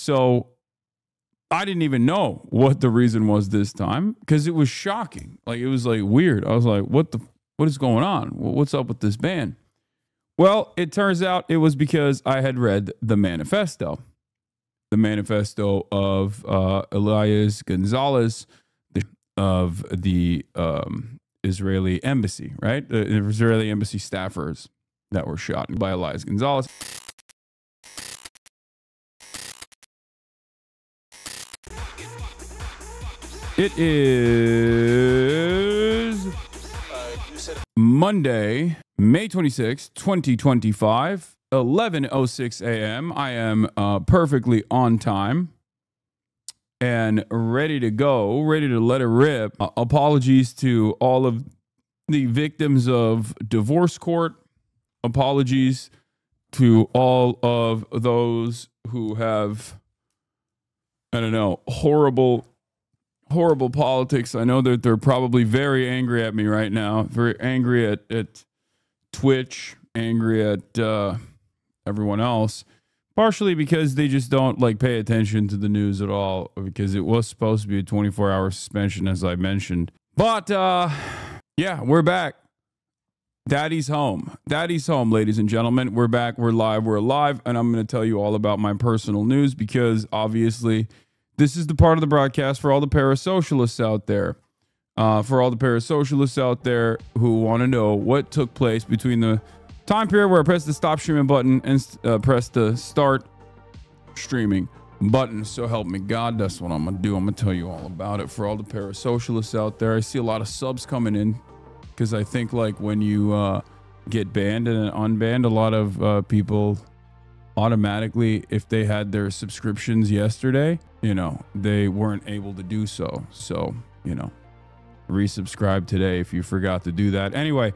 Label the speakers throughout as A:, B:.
A: So I didn't even know what the reason was this time because it was shocking. Like, it was like weird. I was like, what is going on? What's up with this ban? Well, it turns out it was because I had read the manifesto of Elias Gonzalez of the Israeli embassy, right? The Israeli embassy staffers that were shot by Elias Gonzalez. It is Monday, May 26, 2025, 11:06 a.m. I am perfectly on time and ready to go, ready to let it rip. Apologies to all of the victims of divorce court. Apologies to all of those who have, I don't know, horrible politics. I know that they're probably very angry at me right now, very angry at Twitch, angry at everyone else, partially because they just don't like pay attention to the news at all, because it was supposed to be a 24-hour suspension, as I mentioned. But yeah, we're back. Daddy's home, ladies and gentlemen. We're back, we're live, we're alive, and I'm going to tell you all about my personal news, because obviously this is the part of the broadcast for all the parasocialists out there. For all the parasocialists out there who want to know what took place between the time period where I pressed the stop streaming button and pressed the start streaming button. So help me God, that's what I'm going to do. I'm going to tell you all about it for all the parasocialists out there. I see a lot of subs coming in because I think like when you get banned and unbanned, a lot of people automatically, if they had their subscriptions yesterday, you know, they weren't able to do so. So, you know, resubscribe today if you forgot to do that. Anyway,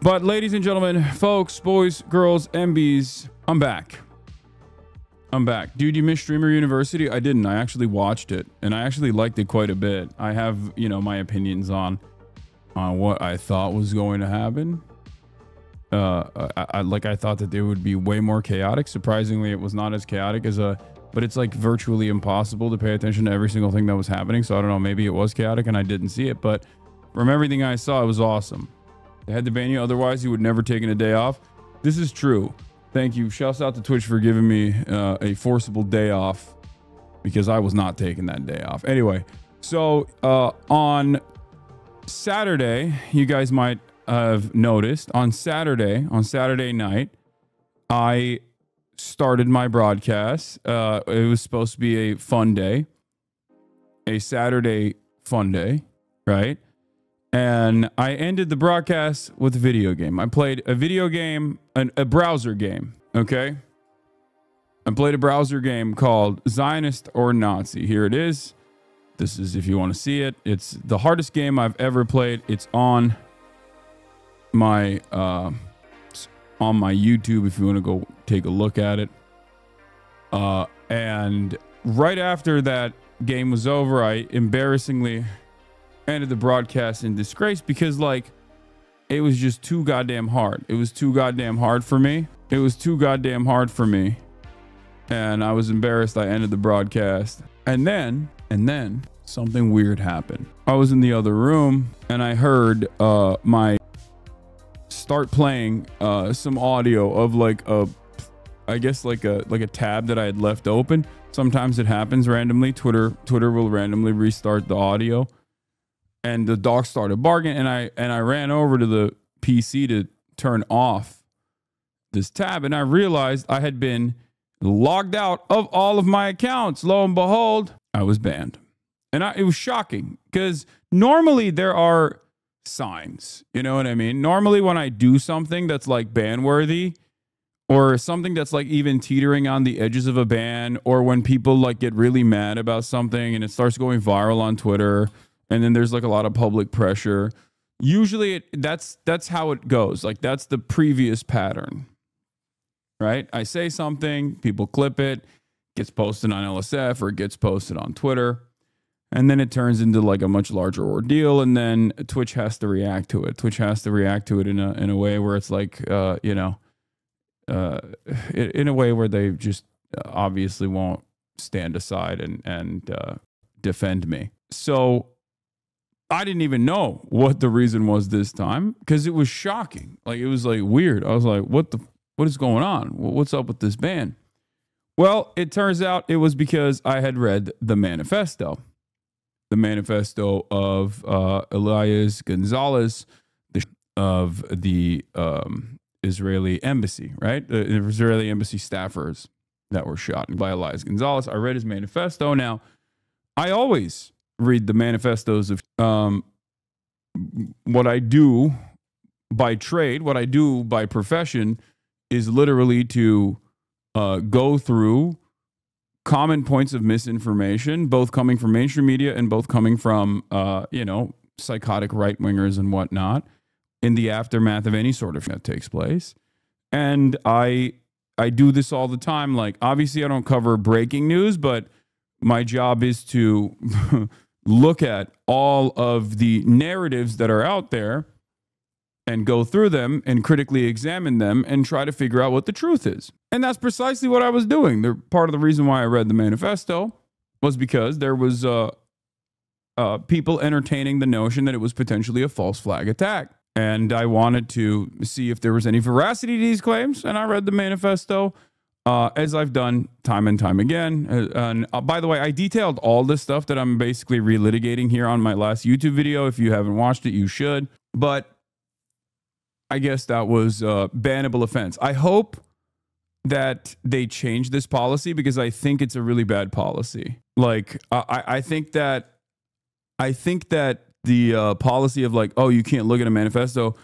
A: but ladies and gentlemen, folks, boys, girls, MBs, I'm back. Dude, you missed Streamer University? I didn't. I actually watched it, and I actually liked it quite a bit. I have, you know, my opinions on what I thought was going to happen. I thought that they would be way more chaotic. Surprisingly, it was not as chaotic as but it's like virtually impossible to pay attention to every single thing that was happening. So I don't know, maybe it was chaotic and I didn't see it, but from everything I saw, it was awesome. They had to ban you, otherwise you would never taken a day off. This is true. Thank you. Shouts out to Twitch for giving me a forcible day off, because I was not taking that day off. Anyway, so on Saturday, you guys might have noticed, on Saturday night, I started my broadcast. It was supposed to be a fun day, a Saturday fun day, right? And I ended the broadcast with a video game. I played a video game, a browser game, okay? I played a browser game called Zionist or Nazi. Here it is. This is, if you want to see it, it's the hardest game I've ever played. It's on my YouTube if you want to go take a look at it. And right after that game was over, I embarrassingly ended the broadcast in disgrace, because like it was just too goddamn hard. It was too goddamn hard for me. And I was embarrassed. I ended the broadcast. And then something weird happened. I was in the other room and I heard my start playing some audio of like I guess like a tab that I had left open. Sometimes it happens randomly. Twitter will randomly restart the audio, and the dog started barking, and I ran over to the PC to turn off this tab, and I realized I had been logged out of all of my accounts. Lo and behold, I was banned. And it was shocking, because normally there are signs, you know what I mean? Normally when I do something that's like ban worthy, or something that's like even teetering on the edges of a ban, or when people like get really mad about something and it starts going viral on Twitter, and then there's like a lot of public pressure, usually that's how it goes. Like that's the previous pattern, right? I say something, people clip it, gets posted on LSF or it gets posted on Twitter. And then it turns into like a much larger ordeal, and then Twitch has to react to it. Twitch has to react to it in a way where it's like, in a way where they just obviously won't stand aside and defend me. So I didn't even know what the reason was this time because it was shocking. Like, it was like weird. I was like, what is going on? What's up with this ban? Well, it turns out it was because I had read the manifesto of Elias Gonzalez of the Israeli embassy, right? The Israeli embassy staffers that were shot by Elias Gonzalez. I read his manifesto. Now, I always read the manifestos of what I do by trade, what I do by profession is literally to go through common points of misinformation, both coming from mainstream media and both coming from, psychotic right-wingers and whatnot in the aftermath of any sort of that takes place. And I do this all the time. Like, obviously I don't cover breaking news, but my job is to look at all of the narratives that are out there and go through them and critically examine them and try to figure out what the truth is. And that's precisely what I was doing. Part of the reason why I read the manifesto was because there was people entertaining the notion that it was potentially a false flag attack. And I wanted to see if there was any veracity to these claims. And I read the manifesto, as I've done time and time again. And by the way, I detailed all this stuff that I'm basically relitigating here on my last YouTube video. If you haven't watched it, you should. But I guess that was a bannable offense. I hope that they change this policy because I think it's a really bad policy. Like, I think that the policy of like, oh, you can't look at a manifesto,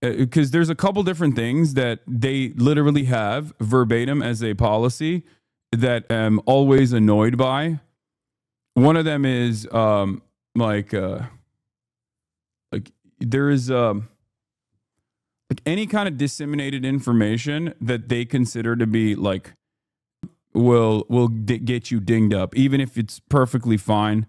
A: because there's a couple different things that they literally have verbatim as a policy that I'm always annoyed by. One of them is like there is like any kind of disseminated information that they consider to be like will get you dinged up, even if it's perfectly fine.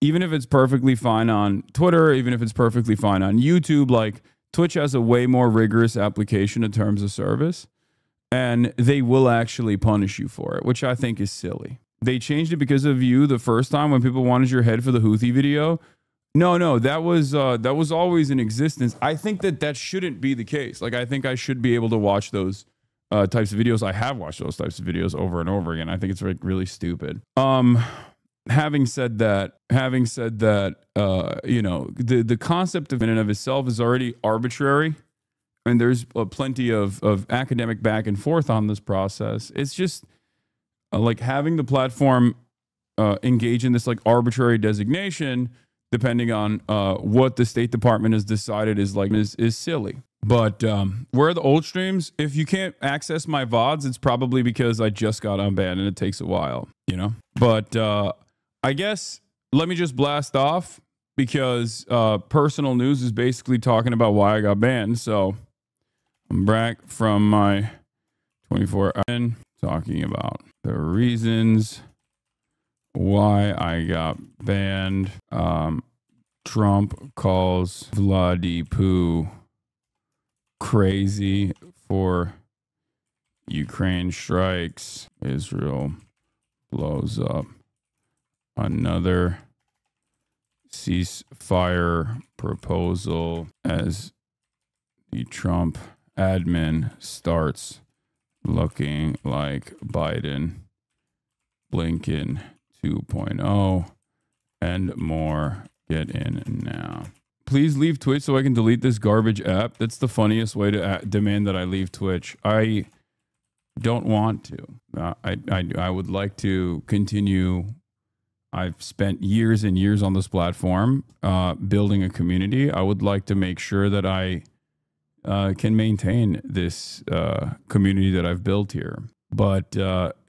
A: Even if it's perfectly fine on Twitter, even if it's perfectly fine on YouTube, like Twitch has a way more rigorous application in terms of service, and they will actually punish you for it, which I think is silly. They changed it because of you the first time when people wanted your head for the Houthi video. No, that was always in existence. I think that shouldn't be the case. Like, I think I should be able to watch those types of videos. I have watched those types of videos over and over again. I think it's like really stupid. Having said that, the concept of in and of itself is already arbitrary, and there's plenty of academic back and forth on this process. It's just like having the platform engage in this like arbitrary designation, depending on what the State Department has decided is silly. But where are the old streams? If you can't access my VODs, it's probably because I just got unbanned and it takes a while, But I guess let me just blast off because personal news is basically talking about why I got banned. So I'm back from my 24 hours talking about the reasons why I got banned. Trump calls Vladipoo crazy for Ukraine strikes. Israel blows up another ceasefire proposal as the Trump admin starts looking like Biden, Blinken 2.0, and more. Get in now. Please leave Twitch so I can delete this garbage app. That's the funniest way to demand that I leave Twitch. I don't want to. I would like to continue. I've spent years and years on this platform building a community. I would like to make sure that I can maintain this community that I've built here. But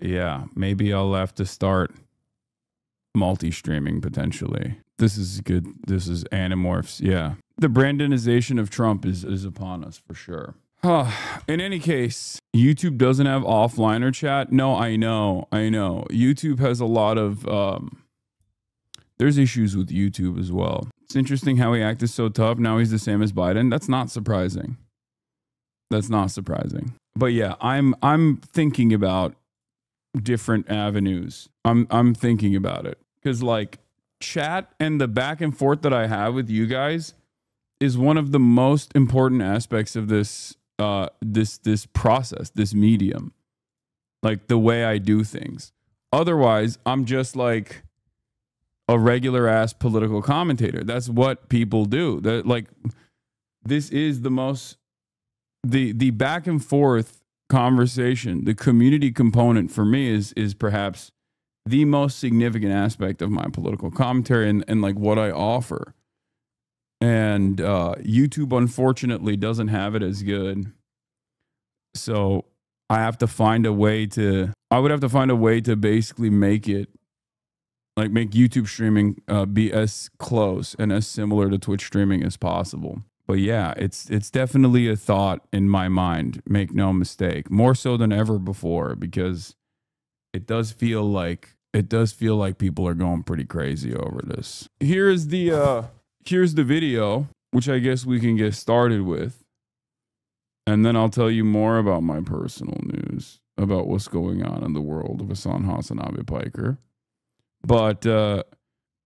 A: yeah, maybe I'll have to start multi-streaming potentially. This is good. This is Animorphs. Yeah. The Brandonization of Trump is upon us for sure. In any case, YouTube doesn't have offliner chat. No, I know. YouTube has a lot of, there's issues with YouTube as well. It's interesting how he acted so tough. Now he's the same as Biden. That's not surprising. But yeah, I'm thinking about different avenues. I'm thinking about it because like chat and the back and forth that I have with you guys is one of the most important aspects of this this process, this medium, like the way I do things. Otherwise, I'm just like a regular ass political commentator. That's what people do. That like this is the most the back and forth conversation, the community component for me is perhaps the most significant aspect of my political commentary and like what I offer. And YouTube unfortunately doesn't have it as good. So I have to find a way to, I would have to find a way to basically make it, like make YouTube streaming be as close and as similar to Twitch streaming as possible. But yeah, it's definitely a thought in my mind, make no mistake, more so than ever before, because it does feel like people are going pretty crazy over this. Here's the video, which I guess we can get started with. And then I'll tell you more about my personal news about what's going on in the world of NOT Piker. But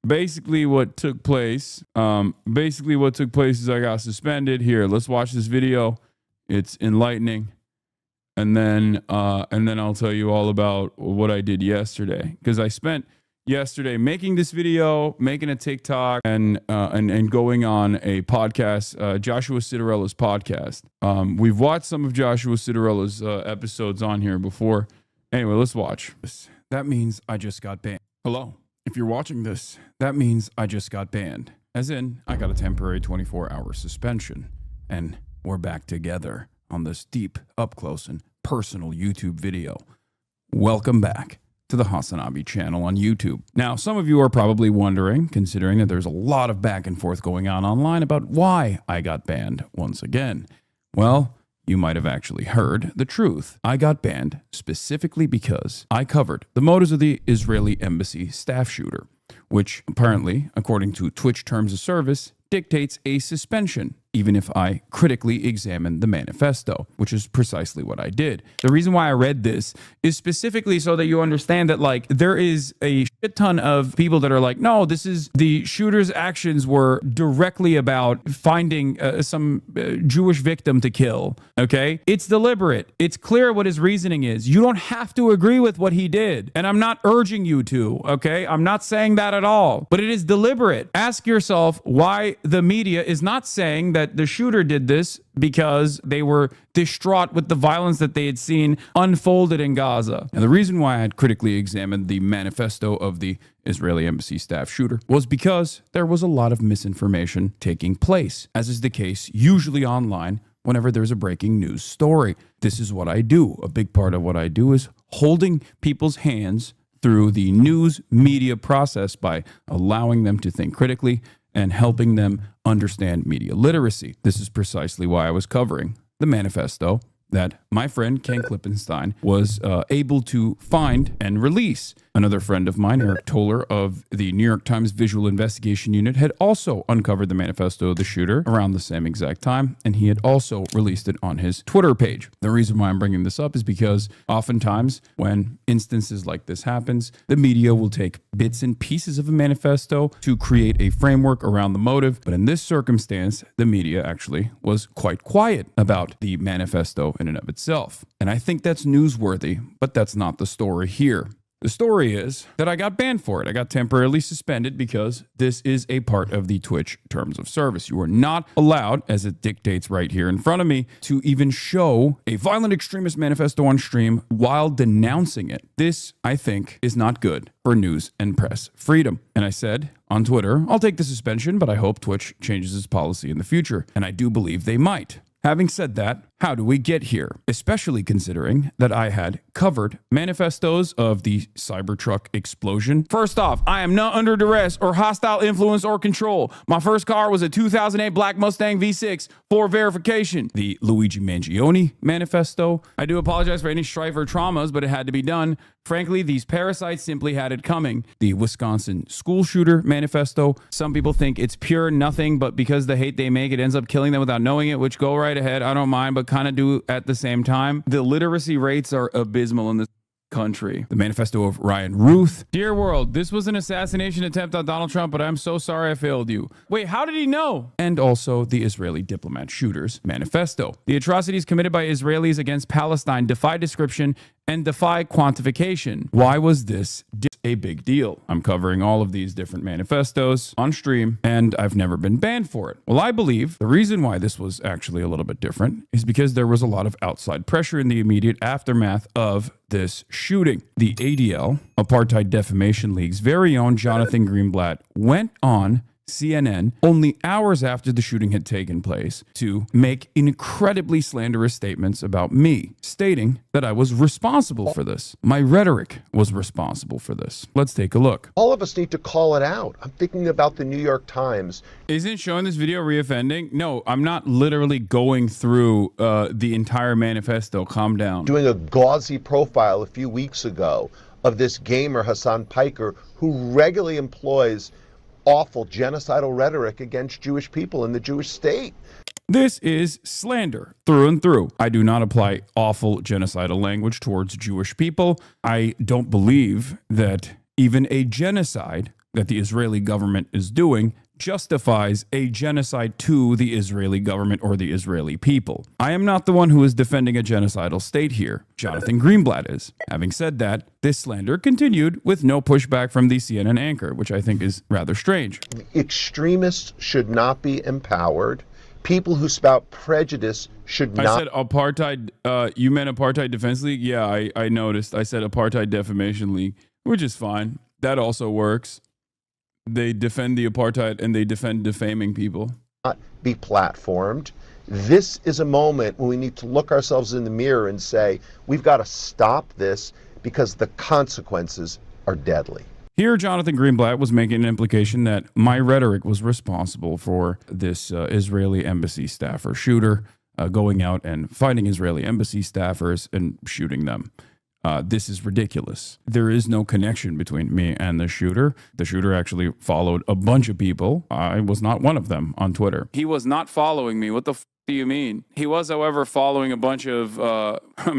A: basically what took place is I got suspended. Here, let's watch this video. It's enlightening. And then I'll tell you all about what I did yesterday, because I spent yesterday making this video, making a TikTok, and going on a podcast, Joshua Citarelli's podcast. We've watched some of Joshua Citarelli's episodes on here before. Anyway, let's watch. That means I just got banned. Hello. If you're watching this, that means I just got banned. As in, I got a temporary 24-hour suspension. And we're back together on this deep, up-close, and personal YouTube video. Welcome back to the HasanAbi channel on YouTube. Now, some of you are probably wondering, considering that there's a lot of back and forth going on online about why I got banned once again. Well, you might have actually heard the truth. I got banned specifically because I covered the motives of the Israeli embassy staff shooter, which apparently, according to Twitch terms of service, dictates a suspension, even if I critically examine the manifesto, which is precisely what I did. The reason why I read this is specifically so that you understand that like there is a shit ton of people that are like, no, this is the shooter's actions were directly about finding some Jewish victim to kill. Okay, it's deliberate. It's clear what his reasoning is. You don't have to agree with what he did, and I'm not urging you to. Okay, I'm not saying that at all, but it is deliberate. Ask yourself why the media is not saying that the shooter did this because they were distraught with the violence that they had seen unfolded in Gaza. And the reason why I had critically examined the manifesto of the Israeli embassy staff shooter was because there was a lot of misinformation taking place, as is the case usually online whenever there's a breaking news story. This is what I do. A big part of what I do is holding people's hands through the news media process by allowing them to think critically and helping them understand media literacy. This is precisely why I was covering the manifesto that my friend Ken Klippenstein was able to find and release. Another friend of mine, Eric Toller of the New York Times Visual Investigation Unit, had also uncovered the manifesto of the shooter around the same exact time, and he had also released it on his Twitter page. The reason why I'm bringing this up is because oftentimes when instances like this happens, the media will take bits and pieces of a manifesto to create a framework around the motive. But in this circumstance, the media actually was quite quiet about the manifesto in and of itself. And I think that's newsworthy, but that's not the story here. The story is that I got banned for it. I got temporarily suspended because this is a part of the Twitch terms of service. You are not allowed, as it dictates right here in front of me, to even show a violent extremist manifesto on stream while denouncing it. This, I think, is not good for news and press freedom. And I said on Twitter, I'll take the suspension, but I hope Twitch changes its policy in the future. And I do believe they might. Having said that, how do we get here? Especially considering that I had covered manifestos of the Cybertruck explosion. First off, I am not under duress or hostile influence or control. My first car was a 2008 Black Mustang V6 for verification. The Luigi Mangione manifesto. I do apologize for any strife or traumas, but it had to be done. Frankly, these parasites simply had it coming. The Wisconsin school shooter manifesto. Some people think it's pure nothing, but because the hate they make, it ends up killing them without knowing it, which go right ahead. I don't mind, but kind of do at the same time. The literacy rates are abysmal in this country. The manifesto of Ryan Ruth. Dear world, this was an assassination attempt on Donald Trump, but I'm so sorry I failed you. Wait, how did he know? And also the Israeli diplomat shooter's manifesto. The atrocities committed by Israelis against Palestine defy description and defy quantification. Why was this a big deal? I'm covering all of these different manifestos on stream, and I've never been banned for it. Well, I believe the reason why this was actually a little bit different is because there was a lot of outside pressure in the immediate aftermath of this shooting. The ADL, Apartheid Defamation League's very own Jonathan Greenblatt, went on CNN only hours after the shooting had taken place to make incredibly slanderous statements about me, stating that I was responsible for this. My rhetoric was responsible for this. Let's take a look.
B: All of us need to call it out. I'm thinking about the New York Times.
A: Isn't showing this video reoffending? No, I'm not literally going through the entire manifesto. Calm down.
B: Doing a gauzy profile a few weeks ago of this gamer, Hasan Piker, who regularly employs awful genocidal rhetoric against Jewish people in the Jewish state.
A: This is slander through and through. I do not apply awful genocidal language towards Jewish people. I don't believe that even a genocide that the Israeli government is doing justifies a genocide to the Israeli government or the Israeli people. I am not the one who is defending a genocidal state here. Jonathan Greenblatt is. Having said that, this slander continued with no pushback from the CNN anchor, which I think is rather strange.
B: Extremists should not be empowered. People who spout prejudice should not.
A: I said apartheid. You meant Apartheid Defense League? Yeah, I noticed. I said Apartheid Defamation League, which is fine. That also works. They defend the apartheid and they defend defaming people.
B: Not be platformed. This is a moment when we need to look ourselves in the mirror and say, we've got to stop this because the consequences are deadly.
A: Here, Jonathan Greenblatt was making an implication that my rhetoric was responsible for this Israeli embassy staffer shooter going out and finding Israeli embassy staffers and shooting them. This is ridiculous. There is no connection between me and the shooter. The shooter actually followed a bunch of people. I was not one of them on Twitter. He was not following me. What the f do you mean? He was, however, following a bunch of,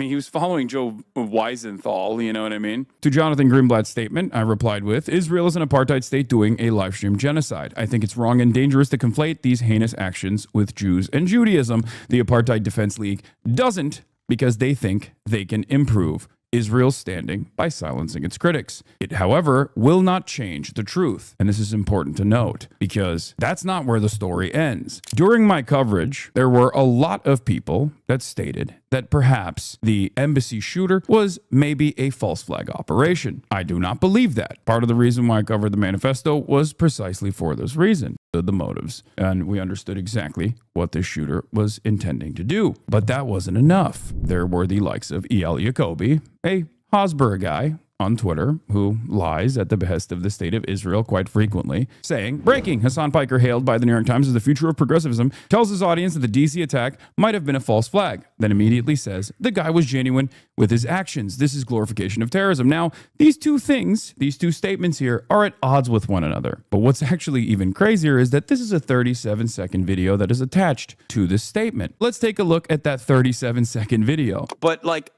A: he was following Joe Weisenthal, you know what I mean? To Jonathan Greenblatt's statement, I replied with, Israel is an apartheid state doing a live stream genocide. I think it's wrong and dangerous to conflate these heinous actions with Jews and Judaism. The Apartheid Defense League doesn't because they think they can improve Israel's standing by silencing its critics. It, however, will not change the truth. And this is important to note because that's not where the story ends. During my coverage, there were a lot of people that stated that perhaps the embassy shooter was maybe a false flag operation. I do not believe that. Part of the reason why I covered the manifesto was precisely for this reason. The motives, and we understood exactly what this shooter was intending to do. But that wasn't enough. There were the likes of E.L. Jacoby, a Hosborough guy on Twitter who lies at the behest of the state of Israel quite frequently, saying, breaking, Hasan Piker, hailed by the New York Times as the future of progressivism, tells his audience that the DC attack might have been a false flag, then immediately says the guy was genuine with his actions. This is glorification of terrorism. Now, these two things, these two statements here are at odds with one another. But what's actually even crazier is that this is a 37-second video that is attached to this statement. Let's take a look at that 37-second video. But like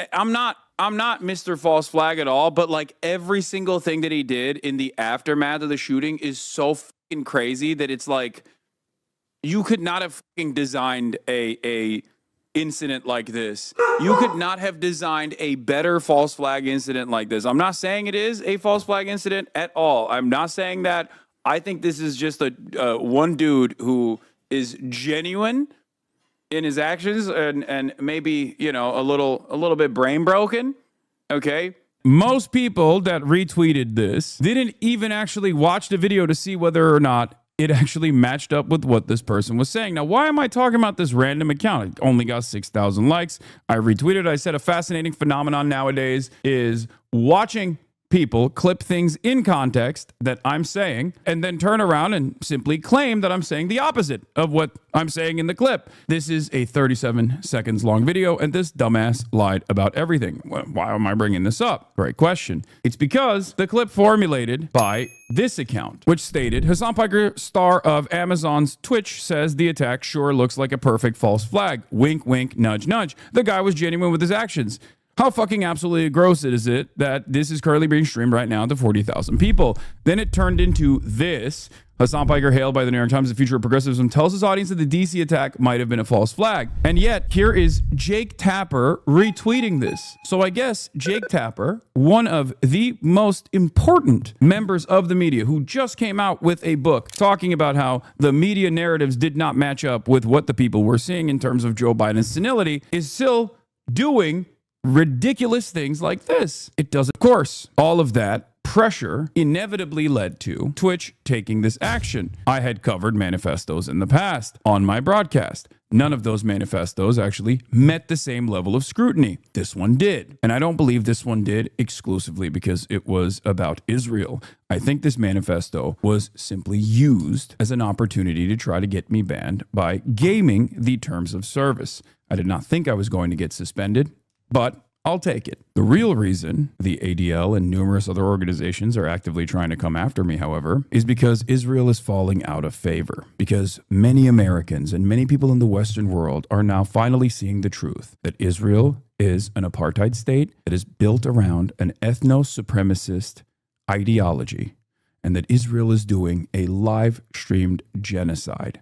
A: I'm not Mr. False Flag at all, but like every single thing that he did in the aftermath of the shooting is so fucking crazy that it's like you could not have fucking designed a incident like this. You could not have designed a better false flag incident like this. I'm not saying it is a false flag incident at all. I'm not saying that. I think this is just a one dude who is genuine in his actions and maybe, you know, a little bit brain broken. Okay. Most people that retweeted this didn't even actually watch the video to see whether or not it actually matched up with what this person was saying. Now, why am I talking about this random account? It only got 6,000 likes. I retweeted. I said a fascinating phenomenon nowadays is watching people clip things in context that I'm saying and then turn around and simply claim that I'm saying the opposite of what I'm saying in the clip. This is a 37 seconds long video and this dumbass lied about everything. Why am I bringing this up? Great question. It's because the clip formulated by this account, which stated, Hasan Piker, star of Amazon's Twitch, says the attack sure looks like a perfect false flag. Wink, wink, nudge, nudge. The guy was genuine with his actions. How fucking absolutely gross is it that this is currently being streamed right now to 40,000 people? Then it turned into this. Hasan Piker, hailed by the New York Times, the future of progressivism, tells his audience that the DC attack might have been a false flag. And yet, here is Jake Tapper retweeting this. So I guess Jake Tapper, one of the most important members of the media, who just came out with a book talking about how the media narratives did not match up with what the people were seeing in terms of Joe Biden's senility, is still doing ridiculous things like this. It does, of course, all of that pressure inevitably led to Twitch taking this action. I had covered manifestos in the past on my broadcast. None of those manifestos actually met the same level of scrutiny. This one did. And I don't believe this one did exclusively because it was about Israel. I think this manifesto was simply used as an opportunity to try to get me banned by gaming the terms of service. I did not think I was going to get suspended, but I'll take it. The real reason the ADL and numerous other organizations are actively trying to come after me, however, is because Israel is falling out of favor. Because many Americans and many people in the Western world are now finally seeing the truth that Israel is an apartheid state that is built around an ethno-supremacist ideology, and that Israel is doing a live-streamed genocide.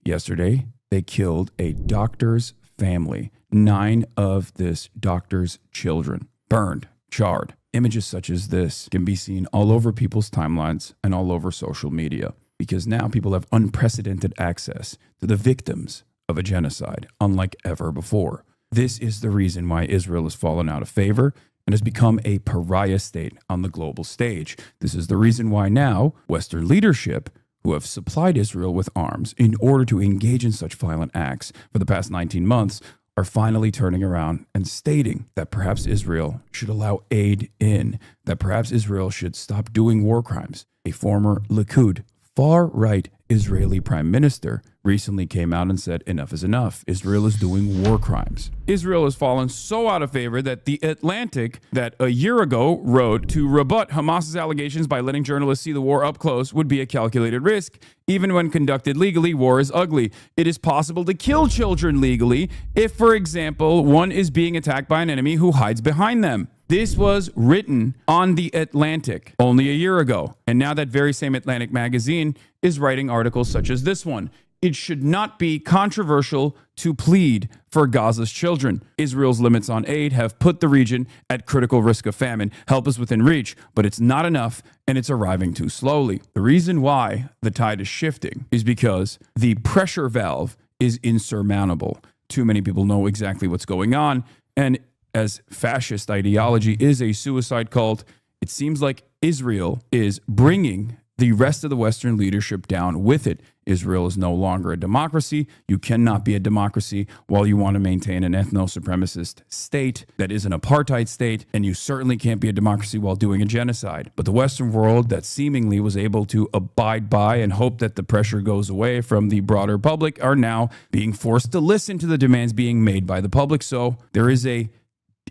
A: Yesterday, they killed a doctor's family. 9 of this doctor's children burned, charred. Images such as this can be seen all over people's timelines and all over social media because now people have unprecedented access to the victims of a genocide, unlike ever before. This is the reason why Israel has fallen out of favor and has become a pariah state on the global stage. This is the reason why now Western leadership, who have supplied Israel with arms in order to engage in such violent acts for the past 19 months, are finally turning around and stating that perhaps Israel should allow aid in, that perhaps Israel should stop doing war crimes. A former Likud, far-right Israeli prime minister recently came out and said, enough is enough. Israel is doing war crimes. Israel has fallen so out of favor that The Atlantic, that a year ago wrote to rebut Hamas's allegations by letting journalists see the war up close would be a calculated risk. Even when conducted legally, war is ugly. It is possible to kill children legally if, for example, one is being attacked by an enemy who hides behind them. This was written on The Atlantic only a year ago. And now that very same Atlantic magazine is writing articles such as this one. It should not be controversial to plead for Gaza's children. Israel's limits on aid have put the region at critical risk of famine. Help is within reach, but it's not enough and it's arriving too slowly. The reason why the tide is shifting is because the pressure valve is insurmountable. Too many people know exactly what's going on, and as fascist ideology is a suicide cult, it seems like Israel is bringing the rest of the Western leadership down with it. Israel is no longer a democracy. You cannot be a democracy while you want to maintain an ethno-supremacist state that is an apartheid state, and you certainly can't be a democracy while doing a genocide. But the Western world that seemingly was able to abide by and hope that the pressure goes away from the broader public are now being forced to listen to the demands being made by the public. So there is a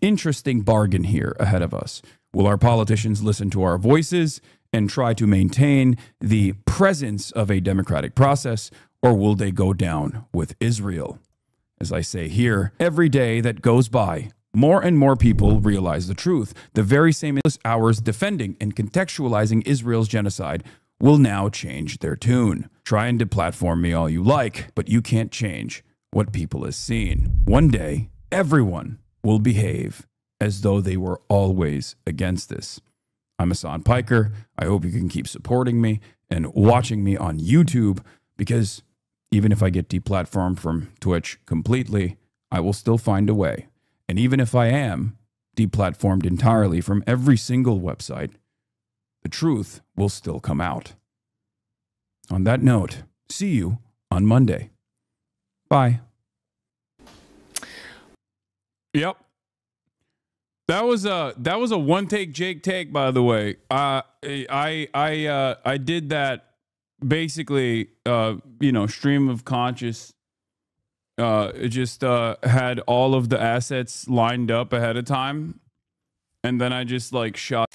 A: interesting bargain here ahead of us. Will our politicians listen to our voices and try to maintain the presence of a democratic process, or will they go down with Israel? As I say here, every day that goes by, more and more people realize the truth. The very same hours defending and contextualizing Israel's genocide will now change their tune. Try and deplatform me all you like, but you can't change what people have seen. One day, everyone will behave as though they were always against this. I'm Hasan Piker. I hope you can keep supporting me and watching me on YouTube, because even if I get deplatformed from Twitch completely, I will still find a way. And even if I am deplatformed entirely from every single website, the truth will still come out. On that note, see you on Monday. Bye. Yep. That was a one take Jake take, by the way. I did that basically, stream of conscious. It just had all of the assets lined up ahead of time, and then I just like shot.